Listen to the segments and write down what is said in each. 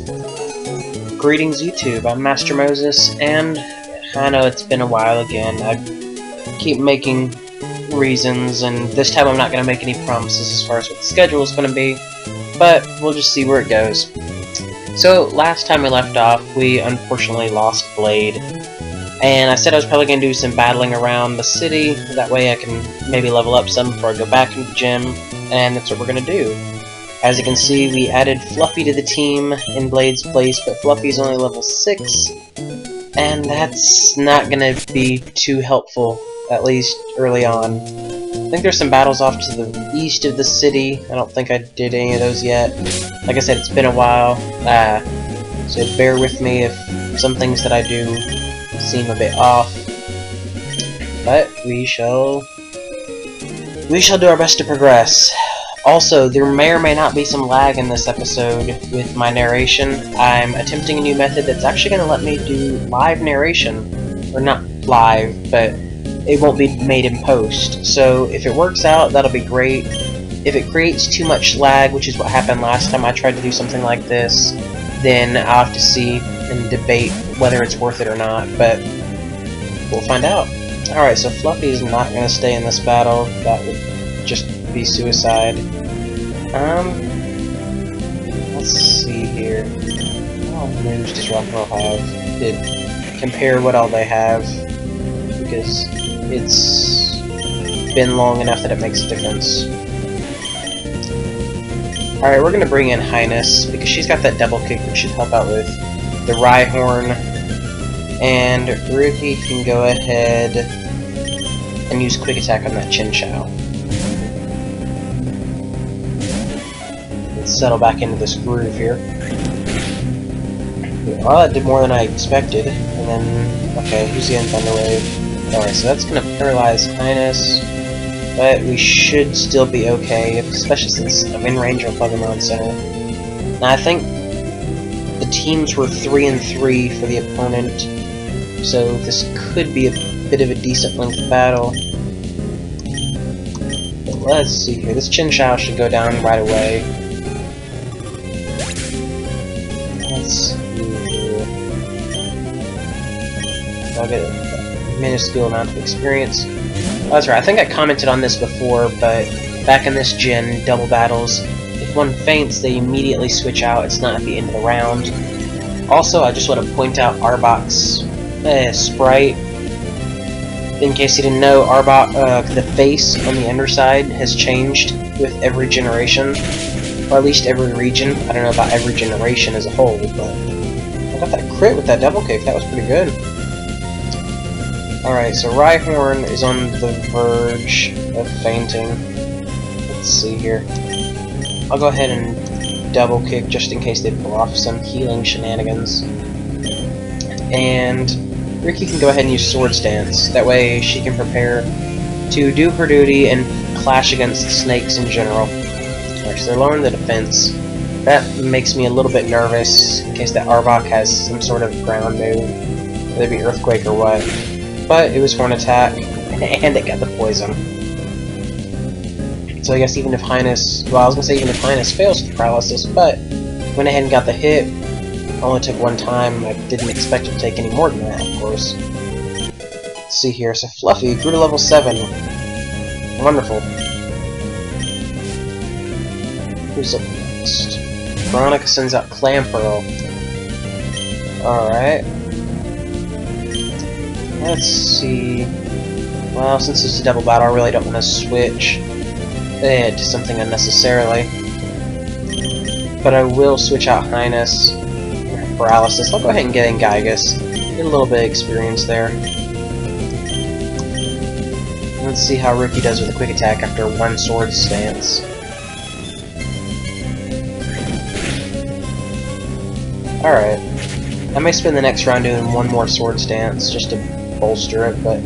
Greetings YouTube, I'm Master Moses, and I know it's been a while again. I keep making reasons, and this time I'm not going to make any promises as far as what the schedule is going to be, but we'll just see where it goes. So, last time we left off, we unfortunately lost Blade, and I said I was probably going to do some battling around the city, that way I can maybe level up some before I go back into the gym, and that's what we're going to do. As you can see, we added Fluffy to the team in Blade's place, but Fluffy's only level 6, and that's not going to be too helpful, at least early on. I think there's some battles off to the east of the city. I don't think I did any of those yet. Like I said, it's been a while, so bear with me if some things that I do seem a bit off. But we shall do our best to progress. Also, there may or may not be some lag in this episode with my narration. I'm attempting a new method that's actually going to let me do live narration. Or not live, but it won't be made in post. So if it works out, that'll be great. If it creates too much lag, which is what happened last time I tried to do something like this, then I'll have to see and debate whether it's worth it or not, but we'll find out. Alright, so Fluffy's not going to stay in this battle. That would just be suicide. Let's see here. What all moves does Rock'n'Roll have? Compare what all they have, because it's been long enough that it makes a difference. Alright, we're gonna bring in Highness, because she's got that double kick that should help out with the Rhyhorn, and Rookie can go ahead and use Quick Attack on that Chin Chow. Let's settle back into this groove here. Well, that did more than I expected, and then, okay, who's getting Thunder Wave? Alright, so that's gonna paralyze Highness, but we should still be okay, especially since I'm in range of Pokemon Center. Now, I think the teams were 3-3 for the opponent, so this could be a bit of a decent length battle. But let's see here. This Chin Chow should go down right away. Let's see here. I'll get a minuscule amount of experience. Oh, that's right, I think I commented on this before, but back in this gen, double battles, if one faints, they immediately switch out. It's not at the end of the round. Also, I just want to point out Arbok's sprite. In case you didn't know, Arbok, the face on the underside has changed with every generation, or at least every region. I don't know about every generation as a whole, but I got that crit with that double kick. That was pretty good. Alright, so Rhyhorn is on the verge of fainting. Let's see here. I'll go ahead and double kick just in case they pull off some healing shenanigans. And Ricky can go ahead and use Swords Dance. That way she can prepare to do her duty and clash against snakes in general. Alright, so they're lowering the defense. That makes me a little bit nervous in case that Arbok has some sort of ground move, whether it be Earthquake or what. But it was Horn Attack, and it got the poison. So I guess even if Highness, well, I was gonna say even if Highness fails with paralysis, but went ahead and got the hit. Only took one time. I didn't expect it to take any more than that, of course. Let's see here. So Fluffy grew to level 7. Wonderful. Who's up next? Veronica sends out Clamperl. Alright. Let's see. Well, since it's a double battle, I really don't want to switch to something unnecessarily. But I will switch out Highness for paralysis. I'll go ahead and get in Gygus. Get a little bit of experience there. Let's see how Rookie does with a Quick Attack after one Sword Stance. Alright. I may spend the next round doing one more Sword Stance just to bolster it, but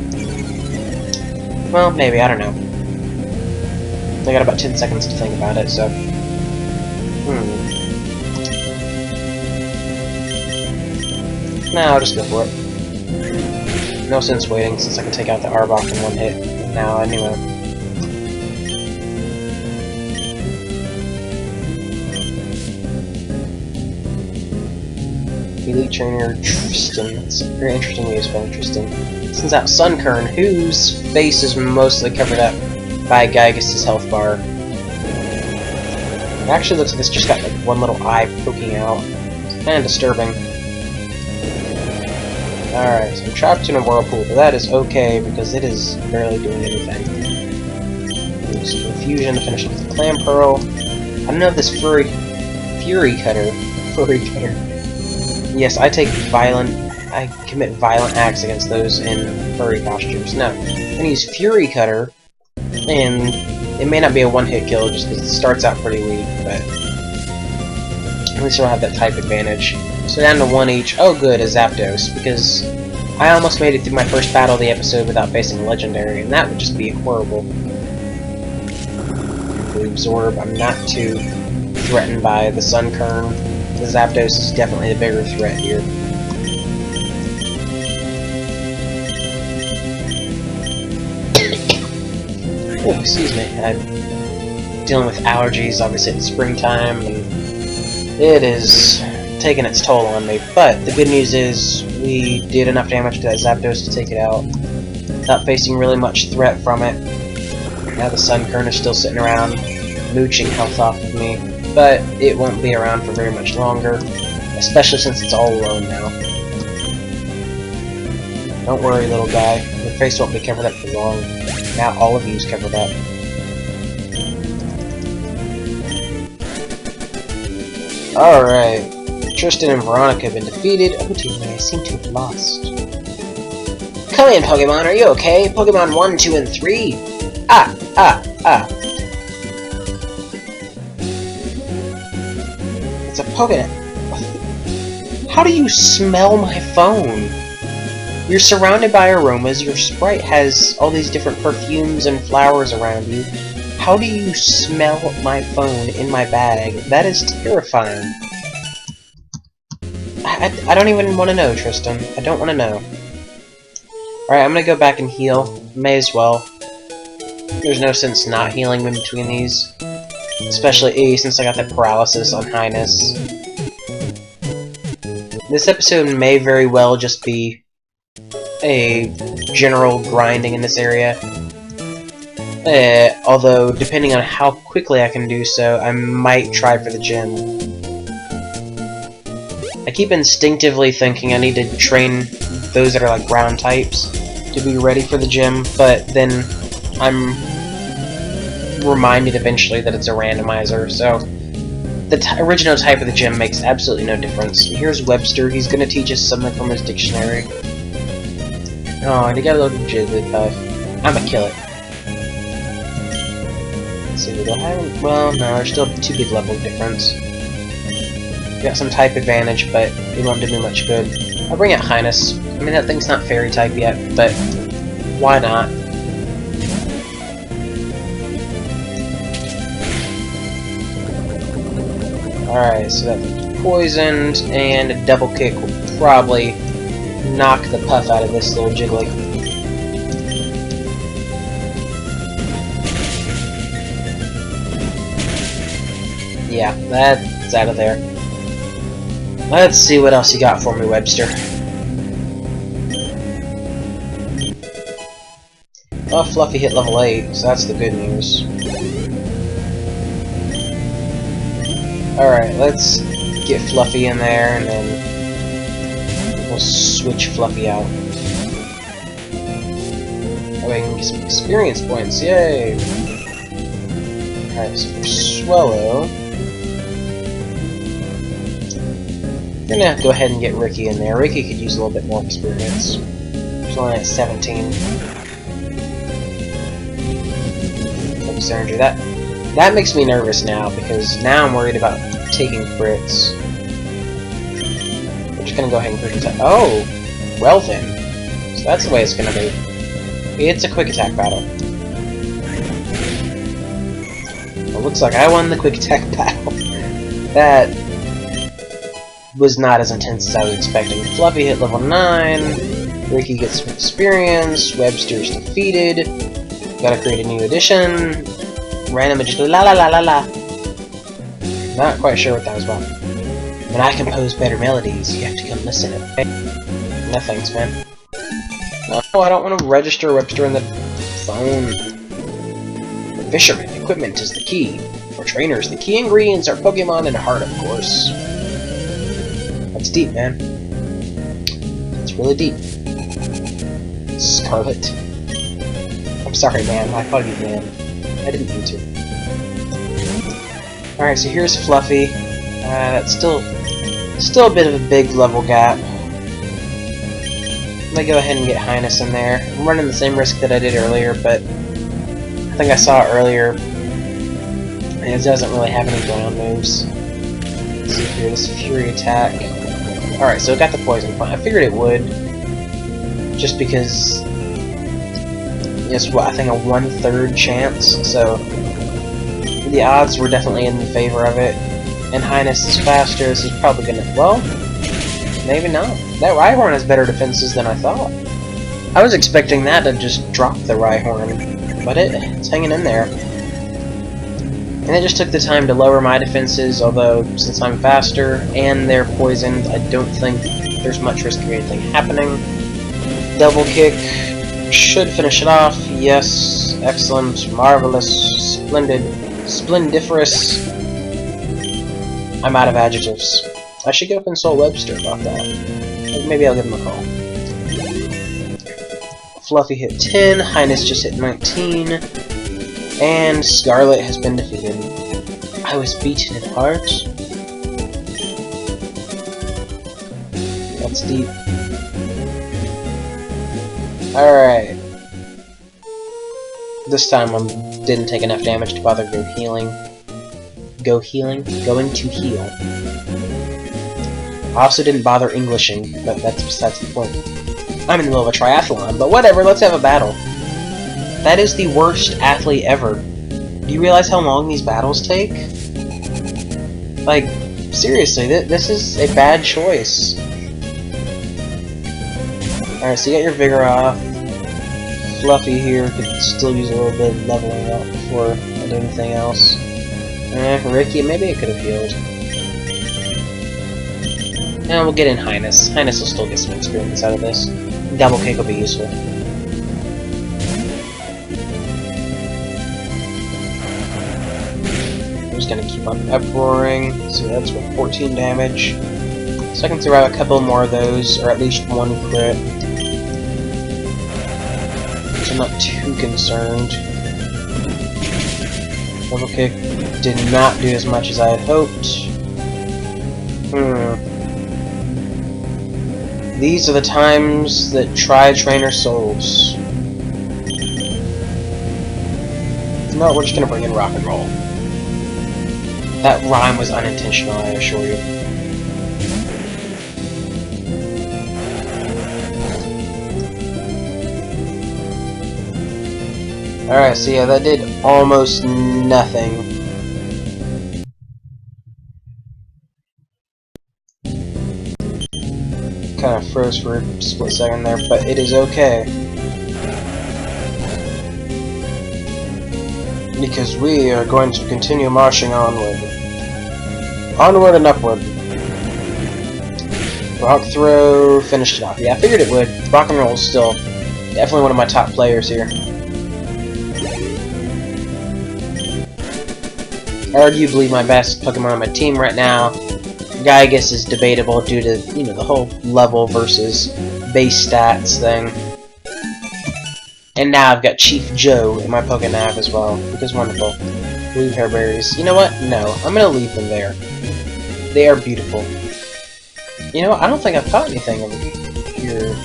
well, maybe, I don't know. I got about 10 seconds to think about it, so I'll just go for it. No sense waiting, since I can take out the Arbok in one hit now anyway. Elite Trainer Tristan. That's a very interesting way to spell Tristan. Sends out Sunkern, whose face is mostly covered up by Gygus' health bar. It actually looks like it's just got like one little eye poking out. It's kind of disturbing. Alright, so I'm trapped in a whirlpool, but that is okay because it is barely doing anything. Use Confusion to finish with the Clam Pearl. I don't know if this Furry Cutter. Yes, I commit violent acts against those in furry costumes. No, I'm gonna use Fury Cutter, and it may not be a one-hit kill just because it starts out pretty weak, but at least I'll have that type advantage. So down to 1 each. Oh good, a Zapdos, because I almost made it through my first battle of the episode without facing a Legendary, and that would just be horrible. Absorb. I'm not too threatened by the Sunkern. The Zapdos is definitely the bigger threat here. Oh, excuse me. I'm dealing with allergies, obviously it's springtime, and it is taking its toll on me. But the good news is we did enough damage to that Zapdos to take it out without facing really much threat from it. Now the Sunkern is still sitting around, mooching health off of me, but it won't be around for very much longer, especially since it's all alone now. Don't worry, little guy. Your face won't be covered up for long. Now all of you's covered up. Alright. Tristan and Veronica have been defeated. Oh dear me, I seem to have lost. Come in, Pokemon, are you okay? Pokemon 1, 2, and 3! Ah! It's a Pokemon. How do you smell my phone? You're surrounded by aromas, your sprite has all these different perfumes and flowers around you. How do you smell my phone in my bag? That is terrifying. I don't even want to know, Tristan. I don't want to know. Alright, I'm gonna go back and heal. May as well. There's no sense not healing in between these. Especially since I got that paralysis on Highness. This episode may very well just be a general grinding in this area. Although, depending on how quickly I can do so, I might try for the gym. I keep instinctively thinking I need to train those that are like ground types to be ready for the gym, but then I'm reminded eventually that it's a randomizer, so the original type of the gym makes absolutely no difference. And here's Webster, he's gonna teach us something from his dictionary. Oh, and he got a little Jigglypuff. I'm gonna kill it. Let's see, do I have... Well, no, there's still 2 big level difference. Got some type advantage, but it won't do me much good. I'll bring out Highness. I mean, that thing's not fairy type yet, but why not? Alright, so that's poisoned, and a double kick will probably knock the puff out of this little Jiggly. Yeah, that's out of there. Let's see what else you got for me, Webster. Well, Fluffy hit level 8, so that's the good news. Alright, let's get Fluffy in there, and then we'll switch Fluffy out. That way I can get some experience points, yay! Alright, so for Swallow, I'm gonna go ahead and get Ricky in there. Ricky could use a little bit more experience. She's only at 17. Focus energy. That makes me nervous now, because now I'm worried about taking crits. We're just gonna go ahead and quick attack. Oh! Well then. So that's the way it's gonna be. It's a quick attack battle. It looks like I won the quick attack battle. That was not as intense as I was expecting. Fluffy hit level 9. Ricky gets some experience. Webster's defeated. Gotta create a new edition. Randomizer, la la la la la. Not quite sure what that was about. When I compose better melodies, you have to come listen. Okay? No thanks, man. No, I don't want to register in the phone. For fishermen, equipment is the key. For trainers, the key ingredients are Pokemon and heart, of course. That's deep, man. It's really deep. Scarlet. I'm sorry, man. I called you man. I didn't mean to. Alright, so here's Fluffy. That's still a bit of a big level gap. I'm gonna go ahead and get Highness in there. I'm running the same risk that I did earlier, but I think I saw it earlier. And it doesn't really have any ground moves. Let's see here, this Fury attack. Alright, so it got the poison point. I figured it would. Just because it's what I think a 1/3 chance, so the odds were definitely in favor of it. And Highness is faster, this is probably gonna, well, maybe not. That Rhyhorn has better defenses than I thought. I was expecting that to just drop the Rhyhorn, but it's hanging in there. And it just took the time to lower my defenses, although since I'm faster and they're poisoned, I don't think there's much risk of anything happening. Double kick should finish it off. Yes, excellent, marvelous, splendid, splendiferous. I'm out of adjectives. I should go consult Webster about that. Maybe I'll give him a call. Fluffy hit 10, Highness just hit 19, and Scarlet has been defeated. I was beaten in heart. That's deep. Alright. This time I didn't take enough damage to bother going to heal. I also didn't bother Englishing, but that's besides the point. I'm in the middle of a triathlon, but whatever, let's have a battle. That is the worst athlete ever. Do you realize how long these battles take? Like, seriously, this is a bad choice. Alright, so you got your Vigor off. Fluffy here could still use a little bit of leveling up before I do anything else. Ricky, maybe it could have healed. And we'll get in Highness. Highness will still get some experience out of this. Double kick will be useful. I'm just gonna keep on uproaring. So that's what, 14 damage. So I can throw out a couple more of those, or at least one crit. So I'm not too concerned. Double kick did not do as much as I had hoped. These are the times that try trainer souls. No, we're just gonna bring in rock and roll. That rhyme was unintentional, I assure you. Alright, so yeah, that did almost nothing. Kind of froze for a split second there, but it is okay. Because we are going to continue marching onward. Onward and upward. Rock throw, finished it off. Yeah, I figured it would. Rock and roll is still definitely one of my top players here. Arguably my best Pokemon on my team right now. Gygus is debatable due to, you know, the whole level versus base stats thing. And now I've got Chief Joe in my Pokénav as well, because wonderful. Blue hairberries. You know what? No, I'm gonna leave them there. They are beautiful. You know what? I don't think I've caught anything over here.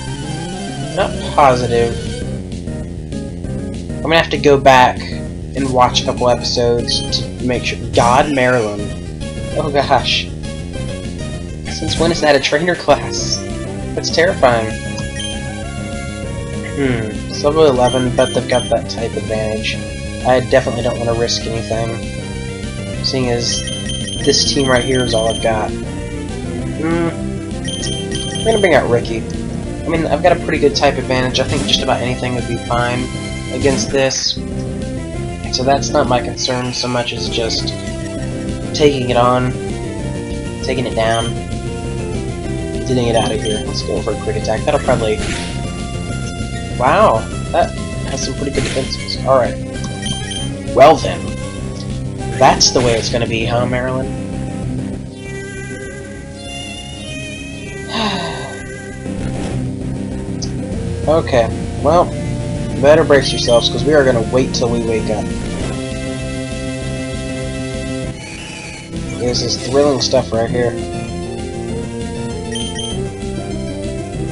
Not positive. I'm gonna have to go back and watch a couple episodes to make sure. God, Maryland. Oh gosh. Since when is that a trainer class? That's terrifying. It's level 11, but they've got that type advantage. I definitely don't want to risk anything, seeing as this team right here is all I've got. I'm gonna bring out Ricky. I mean, I've got a pretty good type advantage. I think just about anything would be fine against this. So that's not my concern so much as just taking it on. taking it down, getting it out of here. Let's go for a quick attack. That'll probably... Wow, that has some pretty good defenses. Alright. Well then. That's the way it's gonna be, huh, Marilyn? Okay, well, better brace yourselves, because we are gonna wait till we wake up. There's this thrilling stuff right here.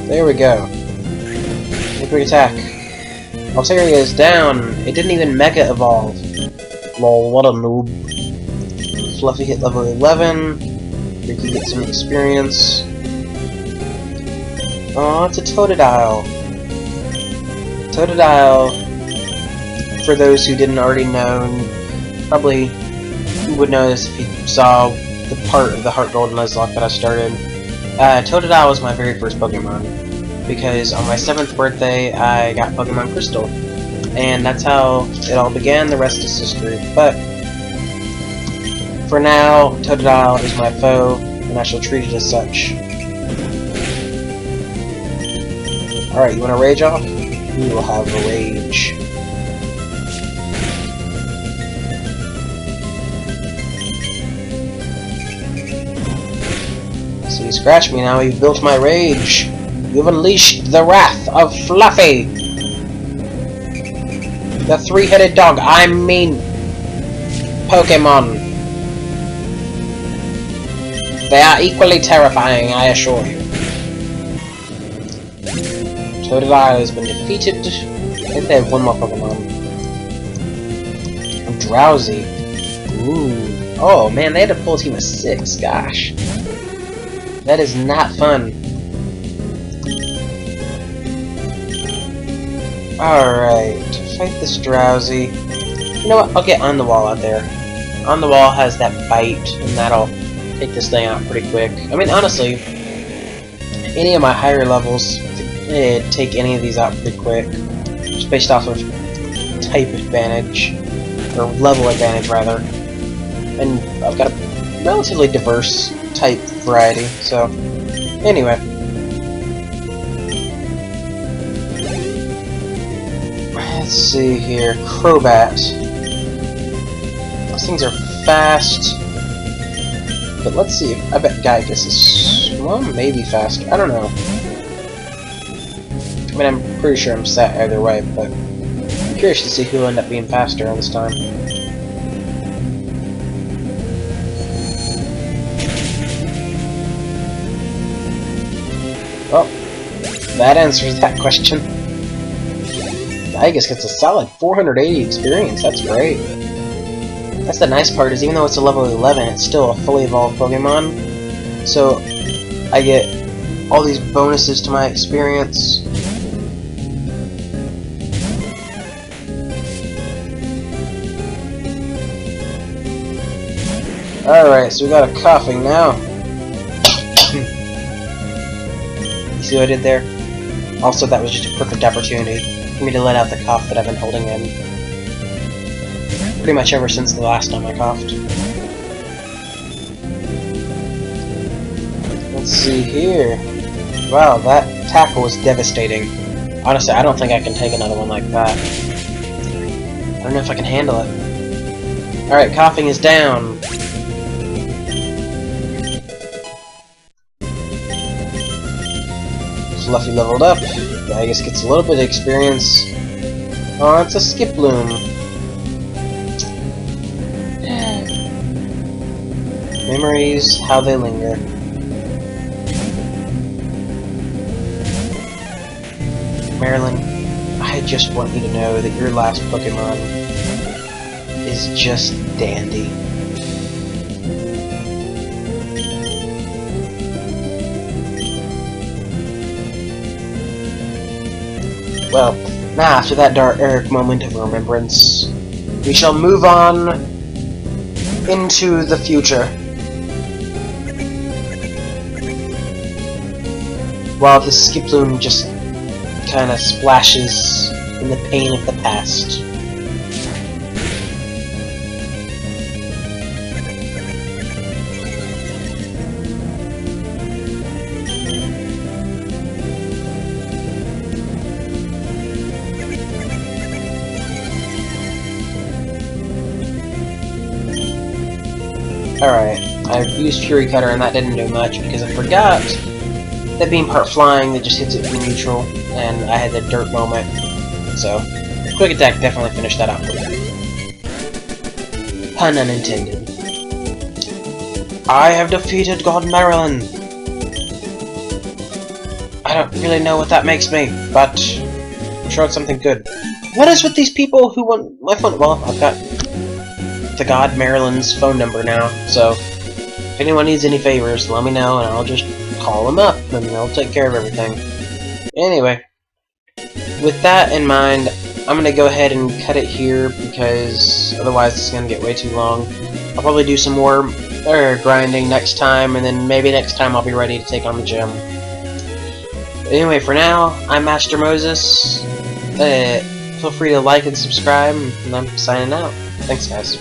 There we go. A quick attack. Altaria is down. It didn't even Mega Evolve. Lol, what a noob. Fluffy hit level 11. Ricky gets some experience. Oh, it's a Totodile. Totodile, for those who didn't already know, probably would know this if you saw the part of the Heart Gold Nuzlocke that I started. Totodile was my very first Pokemon, because on my 7th birthday I got Pokemon Crystal, and that's how it all began. The rest is history. But for now, Totodile is my foe, and I shall treat it as such. Alright, you want to rage off? We will have a rage. So you scratched me now, you've built my rage. You've unleashed the wrath of Fluffy! The three-headed dog, I mean... Pokemon. They are equally terrifying, I assure you. Totodile has been defeated. I think they have one more Pokemon. I'm drowsy. Ooh. Oh man, they had a full team of 6, gosh. That is not fun. Alright, to fight this drowsy. You know what, I'll get On the Wall out there. On the Wall has that bite, and that'll take this thing out pretty quick. I mean, honestly, any of my higher levels, it'd take any of these out pretty quick. Just based off of type advantage, or level advantage rather. And I've got a relatively diverse type variety, so anyway. Let's see here. Crobat. Those things are fast. But let's see. I bet Gygus is, well, maybe faster. I don't know. I mean, I'm pretty sure I'm set either way, but I'm curious to see who will end up being faster this time. Well, that answers that question. Gygus gets a solid 480 experience, that's great. That's the nice part, is even though it's a level 11, it's still a fully evolved Pokemon. So, I get all these bonuses to my experience. Alright, so we got a coughing now. You see what I did there? Also, that was just a perfect opportunity for me to let out the cough that I've been holding in pretty much ever since the last time I coughed. Let's see here. Wow, that tackle was devastating. Honestly, I don't think I can take another one like that. I don't know if I can handle it. Alright, coughing is down. Fluffy leveled up. I guess gets a little bit of experience. Oh, it's a Skiploom. Memories, how they linger. Marilyn, I just want you to know that your last Pokemon is just dandy. Well, now after that dark moment of remembrance, we shall move on into the future. While the Skiploom just kind of splashes in the pain of the past. Alright, I used Fury Cutter and that didn't do much because I forgot that being part flying that just hits it from neutral, and I had the dirt moment. So, Quick Attack definitely finished that out for me. Pun unintended. I have defeated God Marilyn! I don't really know what that makes me, but I'm sure it's something good. What is with these people who want my phone? Well, I've got the God Marilyn's phone number now, so if anyone needs any favors, let me know and I'll just call them up and they'll take care of everything. Anyway, with that in mind, I'm gonna go ahead and cut it here because otherwise it's gonna get way too long. I'll probably do some more grinding next time, and then maybe next time I'll be ready to take on the gym. But anyway, for now, I'm Master Moses. Feel free to like and subscribe, and I'm signing out. Thanks, guys.